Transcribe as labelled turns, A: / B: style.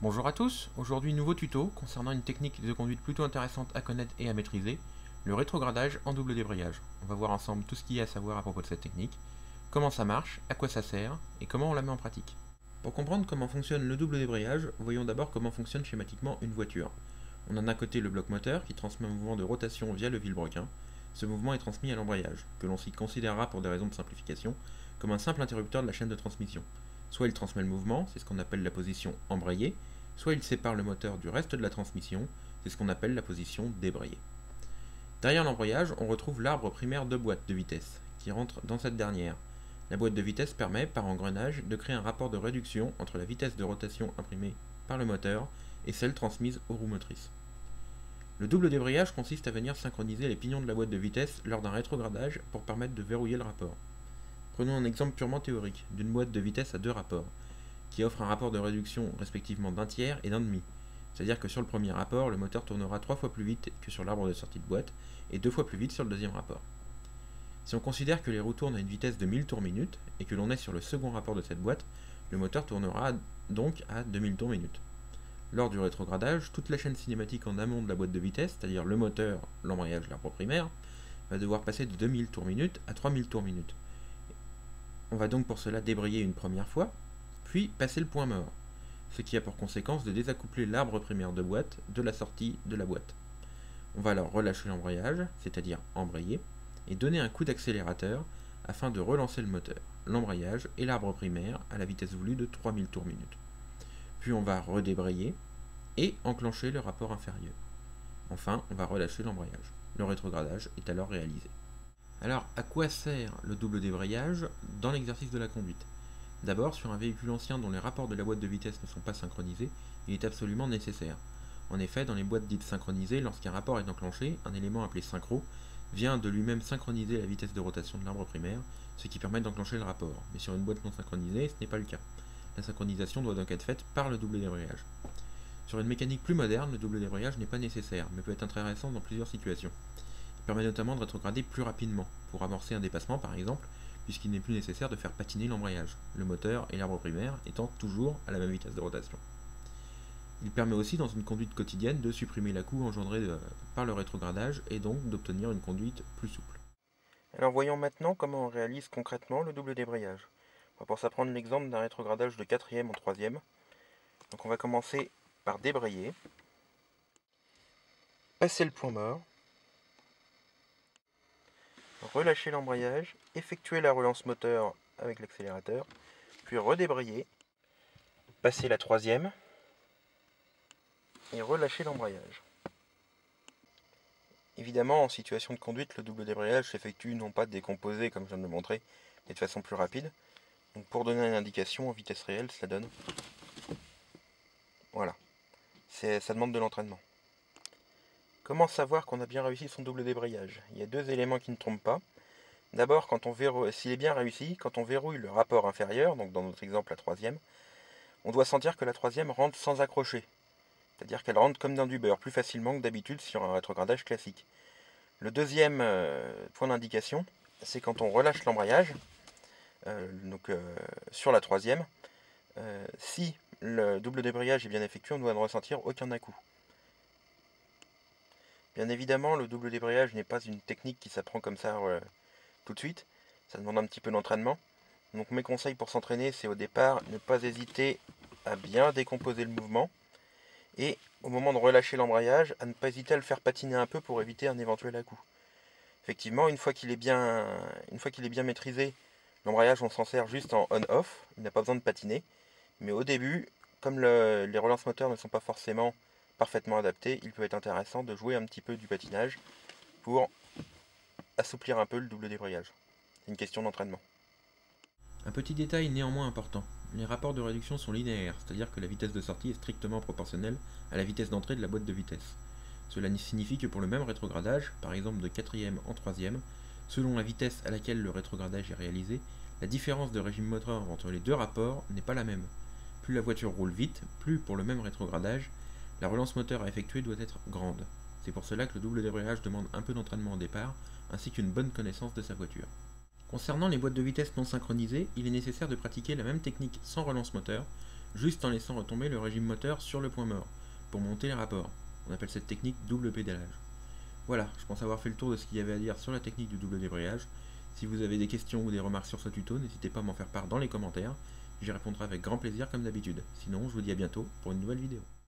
A: Bonjour à tous, aujourd'hui nouveau tuto concernant une technique de conduite plutôt intéressante à connaître et à maîtriser, le rétrogradage en double débrayage. On va voir ensemble tout ce qu'il y a à savoir à propos de cette technique, comment ça marche, à quoi ça sert et comment on la met en pratique. Pour comprendre comment fonctionne le double débrayage, voyons d'abord comment fonctionne schématiquement une voiture. On a d'un côté le bloc moteur qui transmet un mouvement de rotation via le vilebrequin. Ce mouvement est transmis à l'embrayage, que l'on s'y considérera pour des raisons de simplification comme un simple interrupteur de la chaîne de transmission. Soit il transmet le mouvement, c'est ce qu'on appelle la position embrayée, soit il sépare le moteur du reste de la transmission, c'est ce qu'on appelle la position débrayée. Derrière l'embrayage, on retrouve l'arbre primaire de boîte de vitesse, qui rentre dans cette dernière. La boîte de vitesse permet, par engrenage, de créer un rapport de réduction entre la vitesse de rotation imprimée par le moteur et celle transmise aux roues motrices. Le double débrayage consiste à venir synchroniser les pignons de la boîte de vitesse lors d'un rétrogradage pour permettre de verrouiller le rapport. Prenons un exemple purement théorique, d'une boîte de vitesse à deux rapports, qui offre un rapport de réduction respectivement d'un tiers et d'un demi. C'est-à-dire que sur le premier rapport, le moteur tournera 3 fois plus vite que sur l'arbre de sortie de boîte, et 2 fois plus vite sur le deuxième rapport. Si on considère que les roues tournent à une vitesse de 1000 tours minute, et que l'on est sur le second rapport de cette boîte, le moteur tournera donc à 2000 tours minute. Lors du rétrogradage, toute la chaîne cinématique en amont de la boîte de vitesse, c'est-à-dire le moteur, l'embrayage, l'arbre primaire, va devoir passer de 2000 tours minute à 3000 tours minute. On va donc pour cela débrayer une première fois, puis passer le point mort, ce qui a pour conséquence de désaccoupler l'arbre primaire de boîte de la sortie de la boîte. On va alors relâcher l'embrayage, c'est-à-dire embrayer, et donner un coup d'accélérateur afin de relancer le moteur, l'embrayage et l'arbre primaire à la vitesse voulue de 3000 tours minute. Puis on va redébrayer et enclencher le rapport inférieur. Enfin, on va relâcher l'embrayage. Le rétrogradage est alors réalisé. Alors, à quoi sert le double débrayage dans l'exercice de la conduite ? D'abord, sur un véhicule ancien dont les rapports de la boîte de vitesse ne sont pas synchronisés, il est absolument nécessaire. En effet, dans les boîtes dites synchronisées, lorsqu'un rapport est enclenché, un élément appelé synchro vient de lui-même synchroniser la vitesse de rotation de l'arbre primaire, ce qui permet d'enclencher le rapport. Mais sur une boîte non synchronisée, ce n'est pas le cas. La synchronisation doit donc être faite par le double débrayage. Sur une mécanique plus moderne, le double débrayage n'est pas nécessaire, mais peut être intéressant dans plusieurs situations. Il permet notamment de rétrograder plus rapidement, pour amorcer un dépassement par exemple, puisqu'il n'est plus nécessaire de faire patiner l'embrayage, le moteur et l'arbre primaire étant toujours à la même vitesse de rotation. Il permet aussi dans une conduite quotidienne de supprimer la coût engendrée par le rétrogradage et donc d'obtenir une conduite plus souple. Alors voyons maintenant comment on réalise concrètement le double débrayage. On va pour ça prendre l'exemple d'un rétrogradage de 4e en 3e. Donc on va commencer par débrayer, passer le point mort, relâcher l'embrayage, effectuer la relance moteur avec l'accélérateur, puis redébrayer, passer la 3e et relâcher l'embrayage. Évidemment, en situation de conduite, le double débrayage s'effectue non pas décomposé comme je viens de le montrer, mais de façon plus rapide. Donc pour donner une indication en vitesse réelle, ça donne... Voilà. Ça demande de l'entraînement. Comment savoir qu'on a bien réussi son double débrayage ? Il y a deux éléments qui ne trompent pas. D'abord, s'il est bien réussi, quand on verrouille le rapport inférieur, donc dans notre exemple la 3e, on doit sentir que la 3e rentre sans accrocher. C'est-à-dire qu'elle rentre comme dans du beurre, plus facilement que d'habitude sur un rétrogradage classique. Le deuxième point d'indication, c'est quand on relâche l'embrayage, sur la 3e, si le double débrayage est bien effectué, on ne doit ne ressentir aucun à-coup. Bien évidemment, le double débrayage n'est pas une technique qui s'apprend comme ça tout de suite. Ça demande un petit peu d'entraînement. Donc mes conseils pour s'entraîner, c'est au départ ne pas hésiter à bien décomposer le mouvement. Et au moment de relâcher l'embrayage, à ne pas hésiter à le faire patiner un peu pour éviter un éventuel à-coup. Effectivement, une fois qu'il est bien maîtrisé, l'embrayage on s'en sert juste en on-off, il n'a pas besoin de patiner. Mais au début, comme les relances moteurs ne sont pas forcément parfaitement adaptées, il peut être intéressant de jouer un petit peu du patinage pour assouplir un peu le double débrayage. C'est une question d'entraînement. Un petit détail néanmoins important. Les rapports de réduction sont linéaires, c'est-à-dire que la vitesse de sortie est strictement proportionnelle à la vitesse d'entrée de la boîte de vitesse. Cela signifie que pour le même rétrogradage, par exemple de 4e en 3e, selon la vitesse à laquelle le rétrogradage est réalisé, la différence de régime moteur entre les deux rapports n'est pas la même. Plus la voiture roule vite, plus pour le même rétrogradage, la relance moteur à effectuer doit être grande. C'est pour cela que le double débrayage demande un peu d'entraînement au départ, ainsi qu'une bonne connaissance de sa voiture. Concernant les boîtes de vitesse non synchronisées, il est nécessaire de pratiquer la même technique sans relance moteur juste en laissant retomber le régime moteur sur le point mort, pour monter les rapports. On appelle cette technique double pédalage. Voilà, je pense avoir fait le tour de ce qu'il y avait à dire sur la technique du double débrayage. Si vous avez des questions ou des remarques sur ce tuto, n'hésitez pas à m'en faire part dans les commentaires, j'y répondrai avec grand plaisir comme d'habitude. Sinon, je vous dis à bientôt pour une nouvelle vidéo.